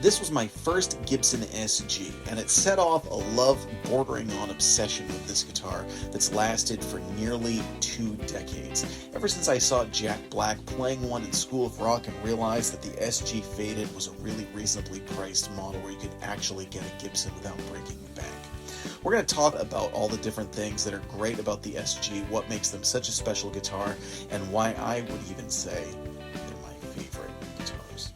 This was my first Gibson SG, and it set off a love bordering on obsession with this guitar that's lasted for nearly 2 decades. Ever since I saw Jack Black playing one in School of Rock and realized that the SG Faded was a really reasonably priced model where you could actually get a Gibson without breaking the bank. We're going to talk about all the different things that are great about the SG, what makes them such a special guitar, and why I would even say they're my favorite guitars.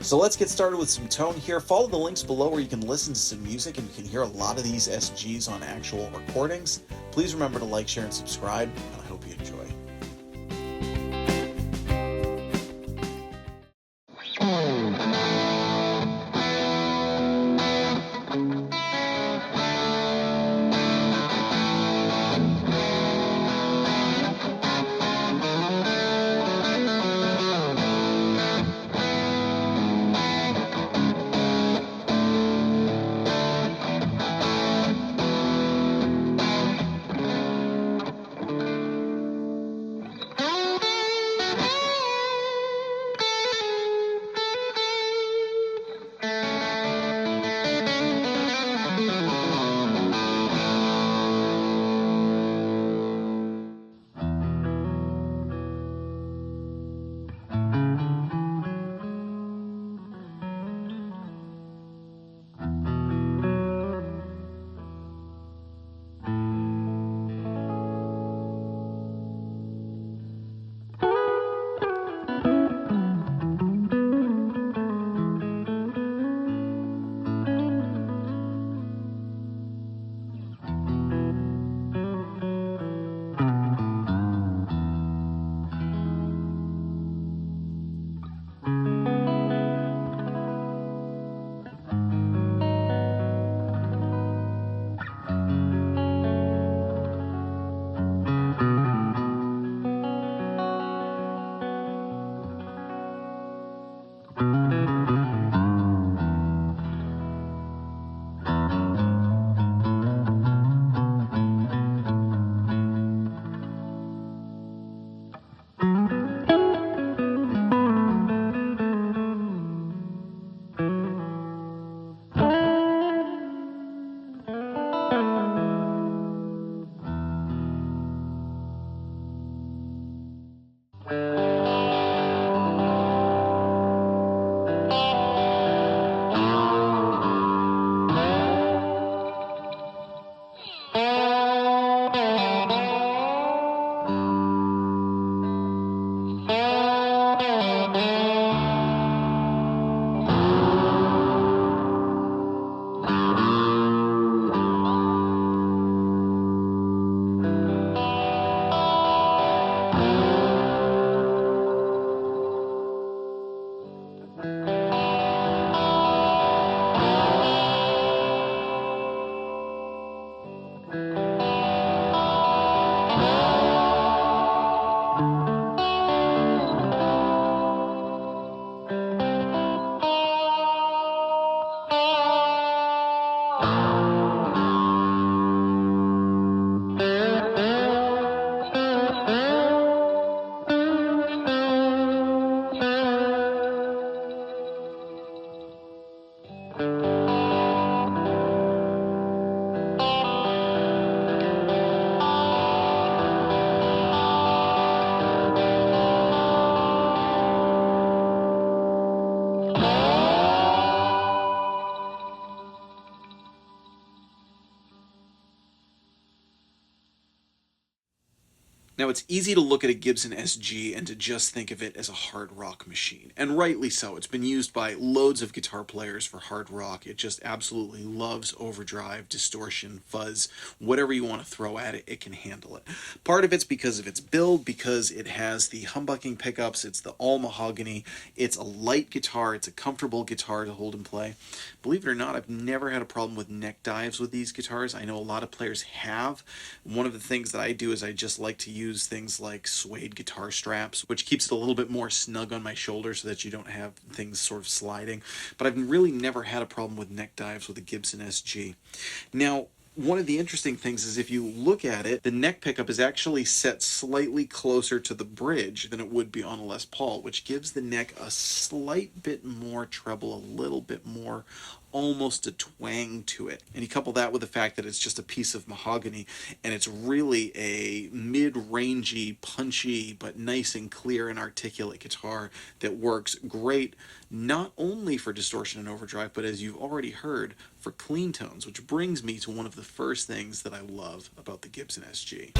So let's get started with some tone here. Follow the links below where you can listen to some music and you can hear a lot of these SGs on actual recordings. Please remember to like, share, and subscribe, and I hope you enjoy. Now, it's easy to look at a Gibson SG and to just think of it as a hard rock machine, and rightly so. It's been used by loads of guitar players for hard rock. It just absolutely loves overdrive, distortion, fuzz, whatever you want to throw at it, it can handle it. Part of it's because of its build, because it has the humbucking pickups, it's the all mahogany, it's a light guitar, it's a comfortable guitar to hold and play. Believe it or not, I've never had a problem with neck dives with these guitars. I know a lot of players have. One of the things that I do is I just like to use things like suede guitar straps, which keeps it a little bit more snug on my shoulder so that you don't have things sort of sliding. But I've really never had a problem with neck dives with a Gibson SG. Now, one of the interesting things is if you look at it, the neck pickup is actually set slightly closer to the bridge than it would be on a Les Paul, which gives the neck a slight bit more treble, a little bit more, almost a twang to it. And you couple that with the fact that it's just a piece of mahogany, and it's really a mid-rangey, punchy, but nice and clear and articulate guitar that works great not only for distortion and overdrive, but as you've already heard, for clean tones, which brings me to one of the first things that I love about the Gibson SG.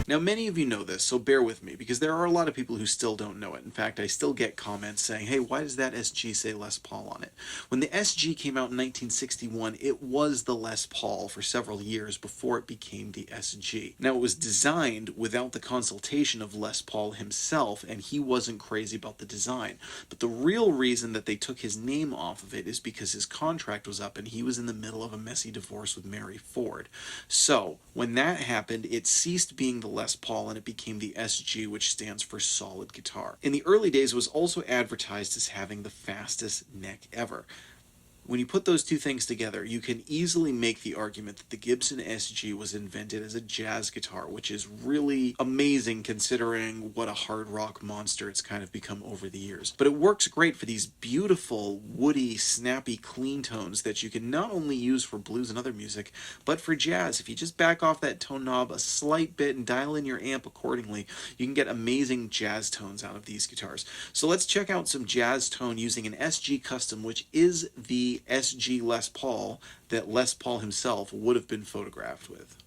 Now, many of you know this, so bear with me, because there are a lot of people who still don't know it. In fact, I still get comments saying, hey, why does that SG say Les Paul on it? When the SG came out in 1961, it was the Les Paul for several years before it became the SG. Now, it was designed without the consultation of Les Paul himself, and he wasn't crazy about the design. But the real reason that they took his name off of it is because his contract was up and he was in the middle of a messy divorce with Mary Ford. So, when that happened, it ceased being the Les Paul and it became the SG, which stands for solid guitar. In the early days, it was also advertised as having the fastest neck ever. When you put those two things together, you can easily make the argument that the Gibson SG was invented as a jazz guitar, which is really amazing considering what a hard rock monster it's kind of become over the years. But it works great for these beautiful, woody, snappy, clean tones that you can not only use for blues and other music, but for jazz. If you just back off that tone knob a slight bit and dial in your amp accordingly, you can get amazing jazz tones out of these guitars. So let's check out some jazz tone using an SG Custom, which is the SG Les Paul that Les Paul himself would have been photographed with.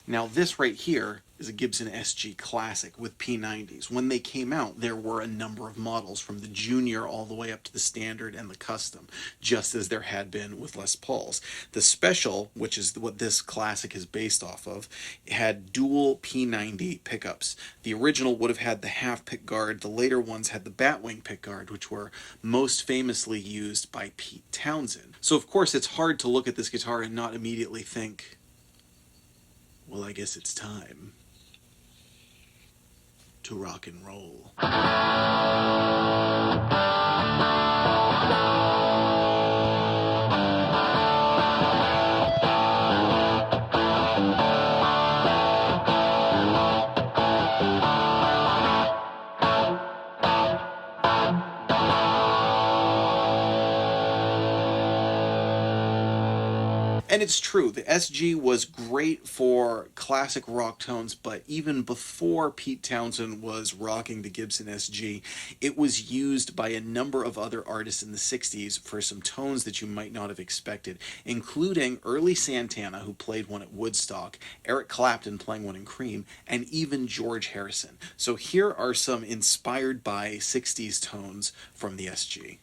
Now this right here is a Gibson SG Classic with P90s. When they came out, there were a number of models from the Junior all the way up to the Standard and the Custom, just as there had been with Les Pauls. The Special, which is what this Classic is based off of, had dual P90 pickups. The original would have had the half pick guard. The later ones had the batwing pick guard, which were most famously used by Pete Townshend. So of course it's hard to look at this guitar and not immediately think, well, I guess it's time to rock and roll. And it's true, the SG was great for classic rock tones, but even before Pete Townshend was rocking the Gibson SG, it was used by a number of other artists in the 60s for some tones that you might not have expected, including early Santana, who played one at Woodstock, Eric Clapton playing one in Cream, and even George Harrison. So here are some inspired by 60s tones from the SG.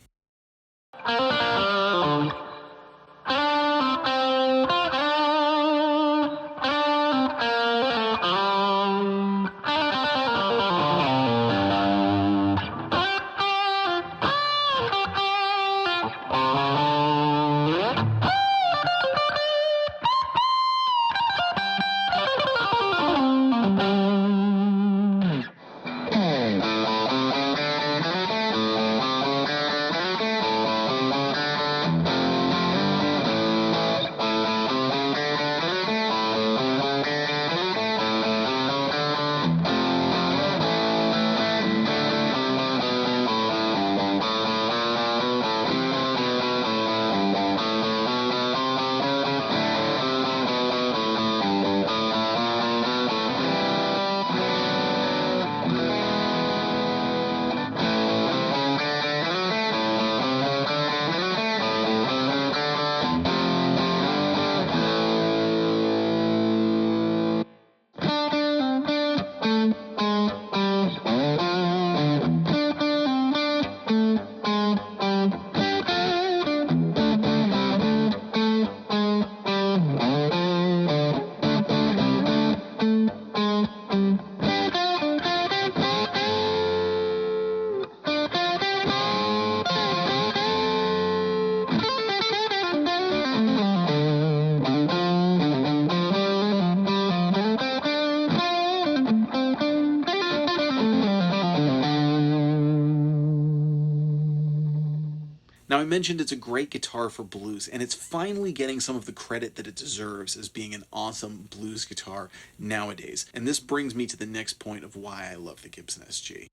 mentioned it's a great guitar for blues, and it's finally getting some of the credit that it deserves as being an awesome blues guitar nowadays. And this brings me to the next point of why I love the Gibson SG.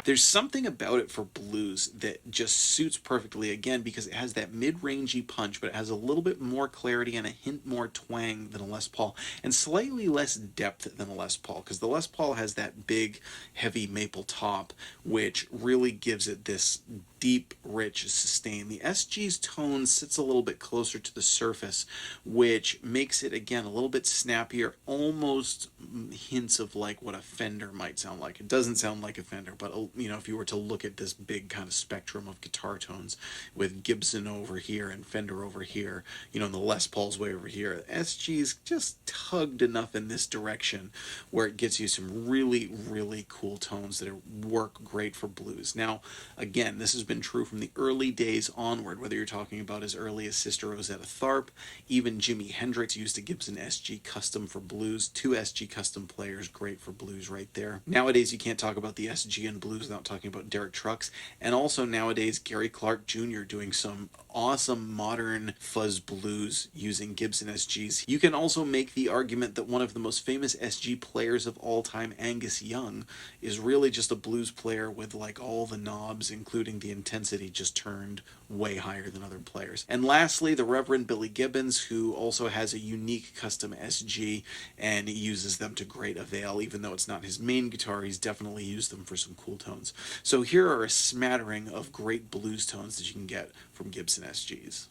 There's something about it for blues that just suits perfectly, again, because it has that mid-rangey punch, but it has a little bit more clarity and a hint more twang than a Les Paul, and slightly less depth than a Les Paul, because the Les Paul has that big, heavy maple top, which really gives it this deep, rich sustain. The SG's tone sits a little bit closer to the surface, which makes it, again, a little bit snappier, almost hints of like what a Fender might sound like. It doesn't sound like a Fender, but you know, if you were to look at this big kind of spectrum of guitar tones with Gibson over here and Fender over here, you know, and the Les Paul's way over here, SG's just tugged enough in this direction where it gets you some really, really cool tones that work great for blues. Now, again, this has been true from the early days onward, whether you're talking about as early as Sister Rosetta Tharpe, even Jimi Hendrix used a Gibson SG Custom for blues, 2 SG Custom players, great for blues right there. Nowadays, you can't talk about the SG and blues without talking about Derek Trucks, and also nowadays Gary Clark Jr. doing some awesome modern fuzz blues using Gibson SGs. You can also make the argument that one of the most famous SG players of all time, Angus Young, is really just a blues player with like all the knobs, including the intensity, just turned way higher than other players. And lastly, the Reverend Billy Gibbons, who also has a unique custom SG and uses them to great avail. Even though it's not his main guitar, he's definitely used them for some cool tones. So here are a smattering of great blues tones that you can get from Gibson SGs.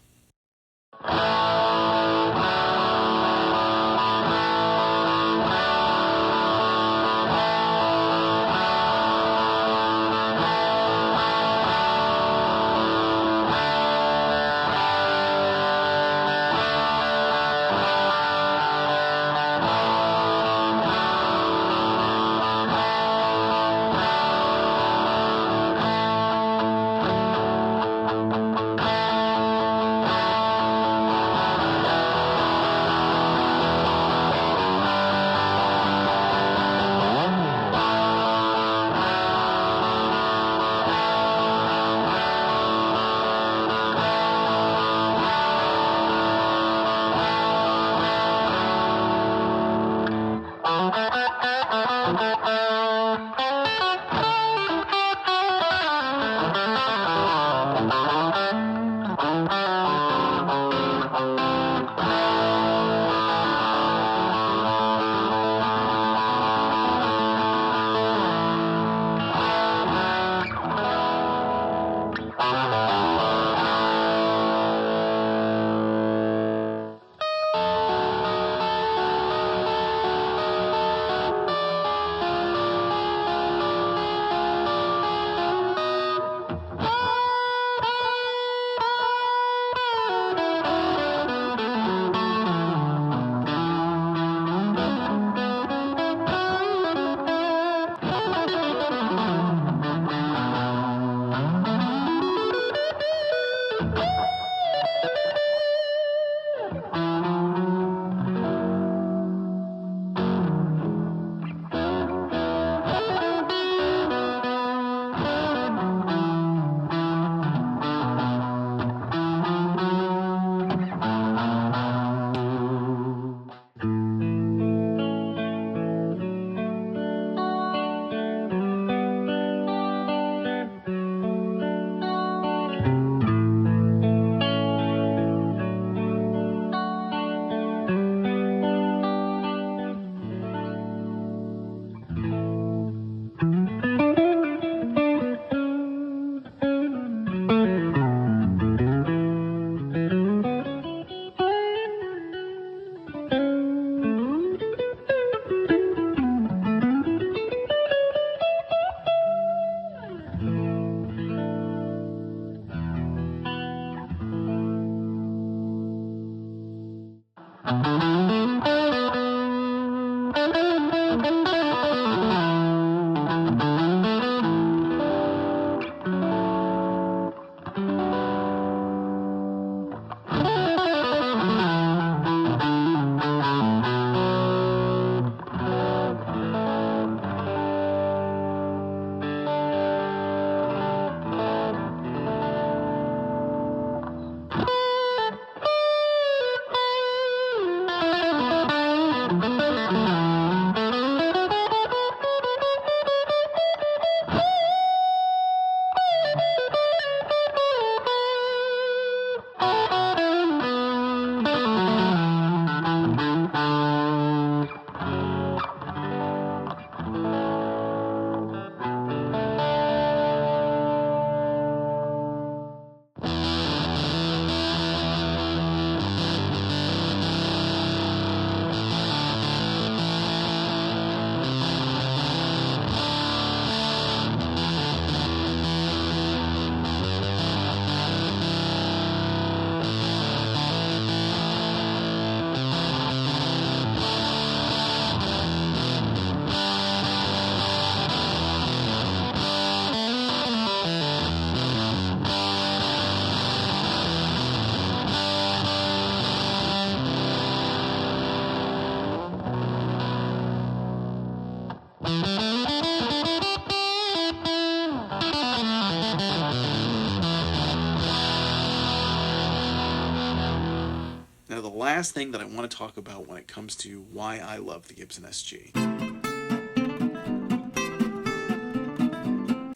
Now, the last thing that I want to talk about when it comes to why I love the Gibson SG.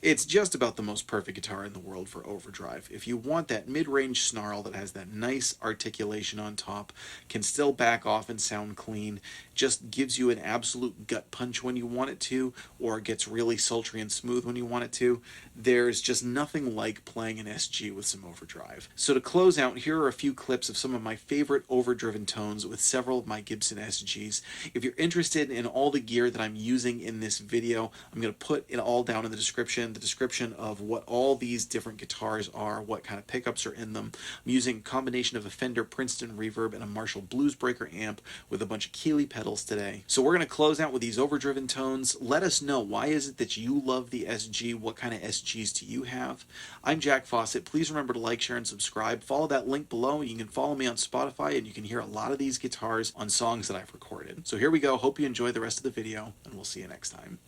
It's just about the most perfect guitar in the world for overdrive. If you want that mid-range snarl that has that nice articulation on top, can still back off and sound clean, just gives you an absolute gut punch when you want it to, or gets really sultry and smooth when you want it to, there's just nothing like playing an SG with some overdrive. So to close out, here are a few clips of some of my favorite overdriven tones with several of my Gibson SGs. If you're interested in all the gear that I'm using in this video, I'm going to put it all down in the description of what all these different guitars are, what kind of pickups are in them. I'm using a combination of a Fender Princeton Reverb and a Marshall Bluesbreaker amp with a bunch of Keeley pedals today. So we're going to close out with these overdriven tones. Let us know, why is it that you love the SG? What kind of SGs do you have? I'm Jack Fossett. Please remember to like, share, and subscribe. Follow that link below. You can follow me on Spotify, and you can hear a lot of these guitars on songs that I've recorded. So here we go. Hope you enjoy the rest of the video, and we'll see you next time.